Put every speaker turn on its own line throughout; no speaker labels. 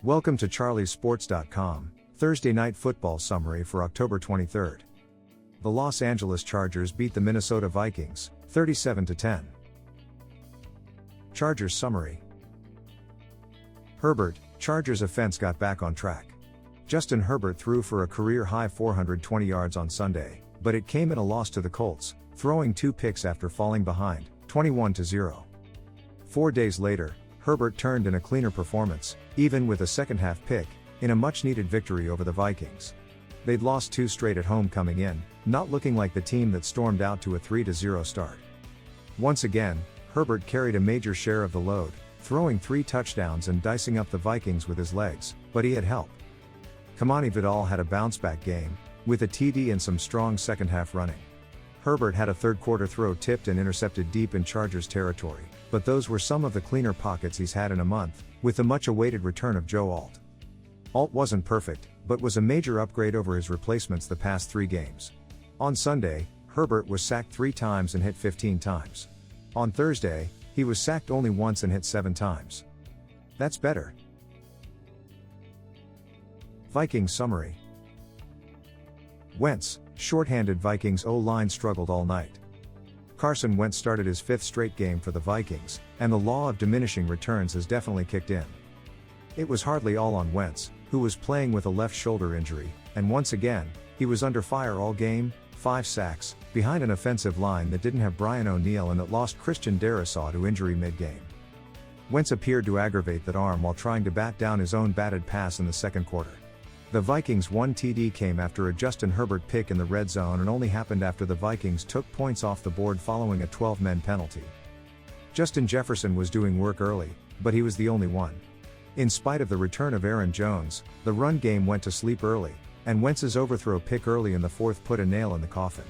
Welcome to charliesports.com, Thursday Night Football Summary for October 23rd. The Los Angeles Chargers beat the Minnesota Vikings, 37-10. Chargers Summary. Herbert, Chargers offense got back on track. Justin Herbert threw for a career-high 420 yards on Sunday, but it came in a loss to the Colts, throwing 2 picks after falling behind, 21-0. 4 days later, Herbert turned in a cleaner performance, even with a second-half pick, in a much-needed victory over the Vikings. They'd lost 2 straight at home coming in, not looking like the team that stormed out to a 3-0 start. Once again, Herbert carried a major share of the load, throwing 3 touchdowns and dicing up the Vikings with his legs, but he had help. Kamani Vidal had a bounce-back game, with a TD and some strong second-half running. Herbert had a third-quarter throw tipped and intercepted deep in Chargers territory, but those were some of the cleaner pockets he's had in a month, with the much-awaited return of Joe Alt. Alt wasn't perfect, but was a major upgrade over his replacements the past 3 games. On Sunday, Herbert was sacked 3 times and hit 15 times. On Thursday, he was sacked only once and hit 7 times. That's better. Vikings Summary. Wentz, shorthanded Vikings O-line struggled all night. Carson Wentz started his 5th straight game for the Vikings, and the law of diminishing returns has definitely kicked in. It was hardly all on Wentz, who was playing with a left shoulder injury, and once again, he was under fire all game, 5 sacks, behind an offensive line that didn't have Brian O'Neill and that lost Christian Darrisaw to injury mid-game. Wentz appeared to aggravate that arm while trying to bat down his own batted pass in the second quarter. The Vikings' 1 TD came after a Justin Herbert pick in the red zone and only happened after the Vikings took points off the board following a 12-men penalty. Justin Jefferson was doing work early, but he was the only one. In spite of the return of Aaron Jones, the run game went to sleep early, and Wentz's overthrow pick early in the 4th put a nail in the coffin.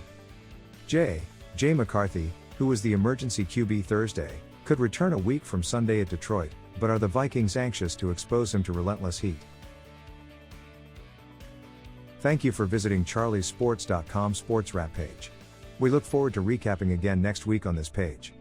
J. McCarthy, who was the emergency QB Thursday, could return a week from Sunday at Detroit, but are the Vikings anxious to expose him to relentless heat? Thank you for visiting charliesports.com sports wrap page. We look forward to recapping again next week on this page.